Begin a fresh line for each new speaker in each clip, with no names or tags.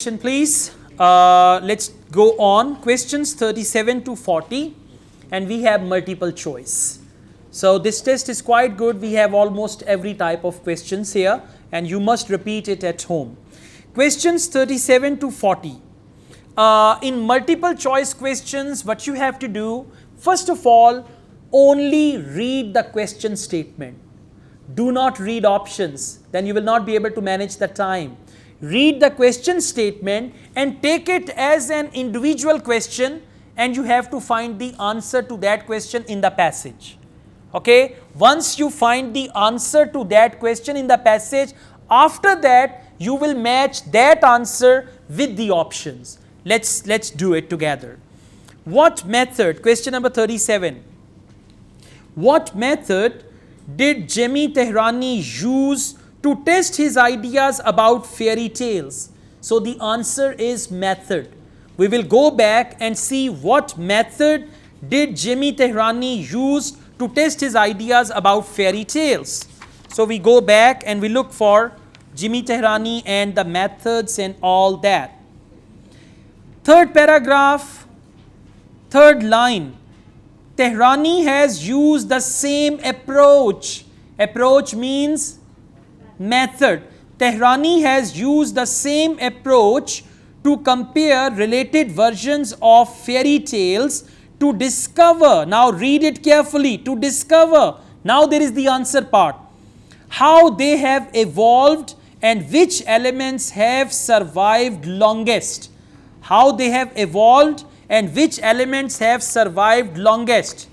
Please, let's go on. Questions 37 to 40, and we have multiple choice. So this test is quite good. We have almost every type of questions here, and you must repeat it at home. Questions 37 to 40. In multiple choice questions, what you have to do, first of all, only read the question statement. Do not read options, then you will not be able to manage the time. Read the question statement and take it as an individual question, and you have to find the answer to that question in the passage. Okay? Once you find the answer to that question in the passage, after that you will match that answer with the options. Let's do it together. What method, question number 37. What method did Jimmy Tehrani use to test his ideas about fairy tales? So the answer is method. We will go back and see what method did Jimmy Tehrani use to test his ideas about fairy tales. So we go back and we look for Jimmy Tehrani and the methods and all that. Third paragraph, third line. Tehrani has used the same approach. Approach means method. Tehrani has used the same approach to compare related versions of fairy tales to discover, now read it carefully, to discover, now there is the answer part, how they have evolved and which elements have survived longest. How they have evolved and which elements have survived longest.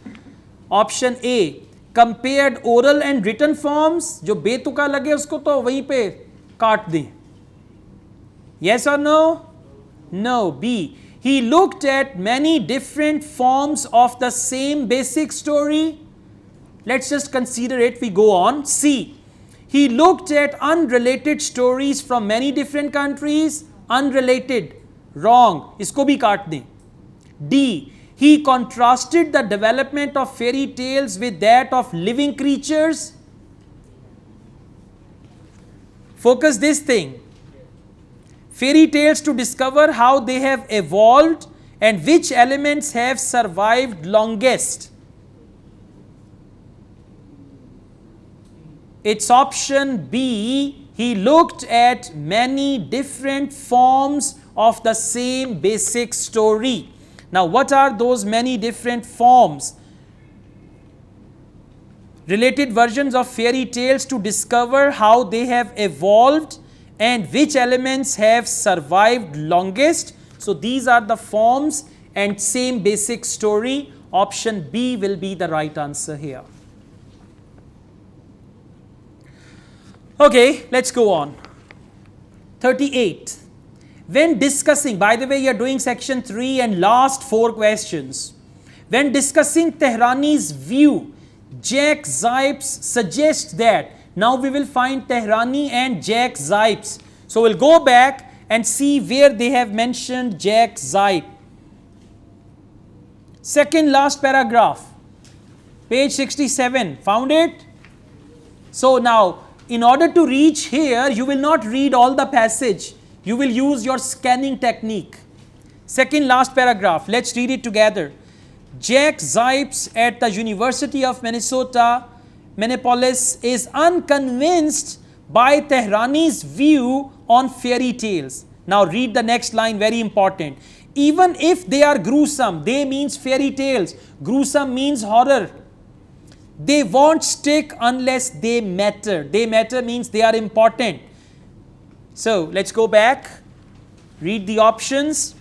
Option A, compared oral and written forms. जो बेतुका लगे उसको तो वहीं पे काट दें. Yes or no? No. B, he looked at many different forms of the same basic story. Let's just consider it. We go on. C, he looked at unrelated stories from many different countries. Unrelated. Wrong. इसको भी काट दें. D, he contrasted the development of fairy tales with that of living creatures. Focus this thing. Fairy tales to discover how they have evolved and which elements have survived longest. It's option B. He looked at many different forms of the same basic story. Now, what are those many different forms? Related versions of fairy tales to discover how they have evolved and which elements have survived longest. So, these are the forms and same basic story. Option B will be the right answer here. Okay, let's go on. 38. When discussing, by the way, you are doing section 3 and last 4 questions. When discussing Tehrani's view, Jack Zipes suggests that. Now we will find Tehrani and Jack Zipes. So we'll go back and see where they have mentioned Jack Zipes. Second last paragraph, page 67. Found it? So now, in order to reach here, you will not read all the passage. You will use your scanning technique. Second last paragraph. Let's read it together. Jack Zipes at the University of Minnesota, Minneapolis, is unconvinced by Tehrani's view on fairy tales. Now read the next line, very important. Even if they are gruesome, they means fairy tales. Gruesome means horror. They won't stick unless they matter. They matter means they are important. So let's go back, read the options.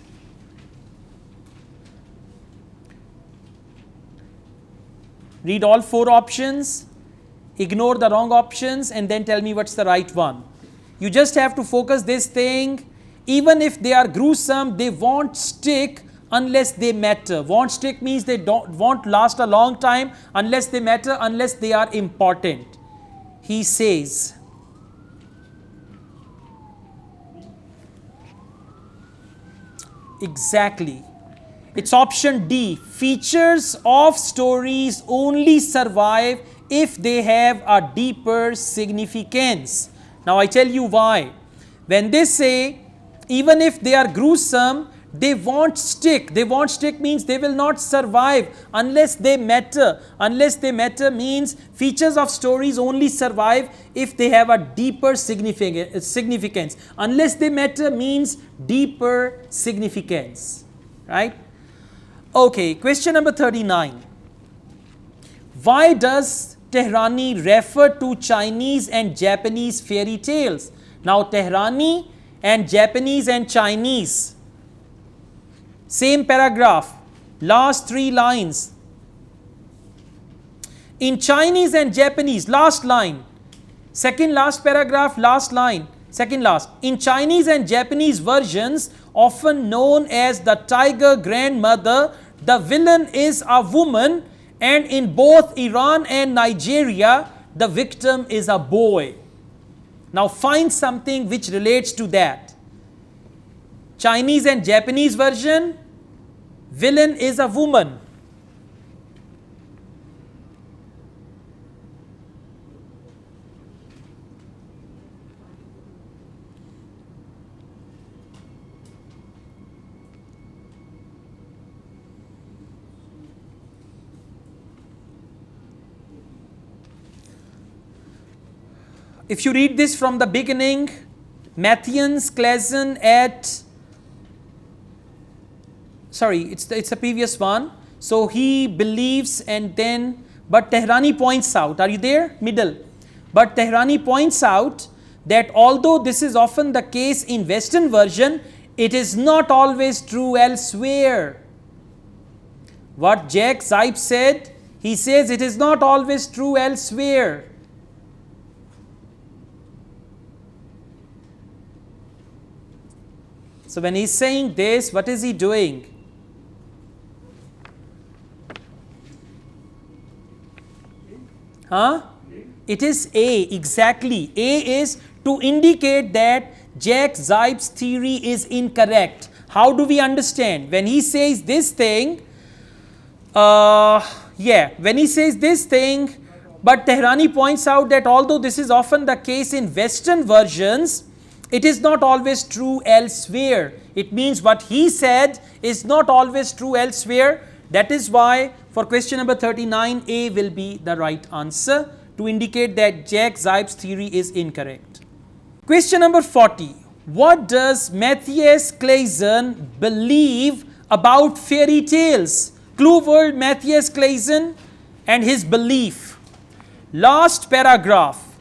Read all 4 options, ignore the wrong options, and then tell me what's the right one. You just have to focus this thing. Even if they are gruesome, they won't stick unless they matter. Won't stick means they won't last a long time unless they matter, unless they are important. He says. Exactly. It's option D. Features of stories only survive if they have a deeper significance. Now I tell you why. When they say even if they are gruesome, they won't stick. They won't stick means they will not survive unless they matter. Unless they matter means features of stories only survive if they have a deeper significance. Unless they matter means deeper significance. Right? Okay, question number 39. Why does Tehrani refer to Chinese and Japanese fairy tales? Now, Tehrani and Japanese and Chinese, same paragraph, last 3 lines. In Chinese and Japanese, last line, second last paragraph, last line, second last. In Chinese and Japanese versions, often known as the tiger grandmother, the villain is a woman, and in both Iran and Nigeria, the victim is a boy. Now find something which relates to that. Chinese and Japanese version, villain is a woman. If you read this from the beginning, Matthias Claesen at, sorry, it's the previous one. So he believes, and then, but Tehrani points out, are you there? Middle. But Tehrani points out that although this is often the case in Western version, it is not always true elsewhere. What Jack Zipes said, he says it is not always true elsewhere. So when he's saying this, what is he doing? Huh? It is A, exactly. A is to indicate that Jack Zipes' theory is incorrect. How do we understand? When he says this thing, when he says this thing, but Tehrani points out that although this is often the case in Western versions, it is not always true elsewhere. It means what he said is not always true elsewhere. That is why for question number 39, A will be the right answer to indicate that Jack Zipes' theory is incorrect. Question number 40. What does Matthias Claesen believe about fairy tales? Clue word Matthias Claesen and his belief. Last paragraph,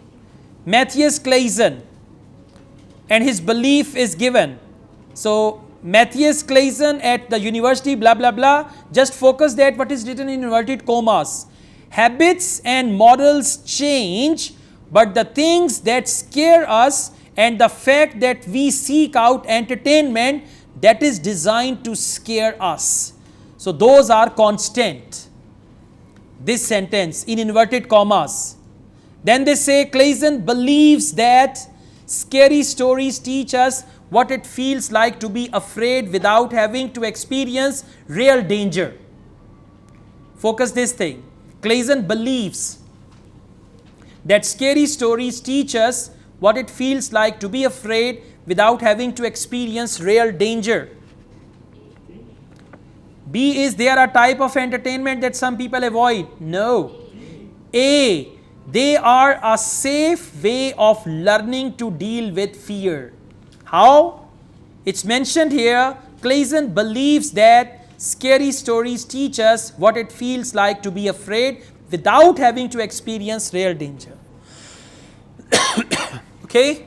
Matthias Claesen and his belief is given. So Matthias Claesen at the university, blah blah blah, just focus that what is written in inverted commas. Habits and morals change, but the things that scare us and the fact that we seek out entertainment that is designed to scare us, so those are constant. This sentence in inverted commas. Then they say Claesen believes that scary stories teach us what it feels like to be afraid without having to experience real danger. Focus this thing. Claesen believes that scary stories teach us what it feels like to be afraid without having to experience real danger. B is there a type of entertainment that some people avoid? No. A, they are a safe way of learning to deal with fear. How? It's mentioned here, Claesen believes that scary stories teach us what it feels like to be afraid without having to experience real danger. Okay?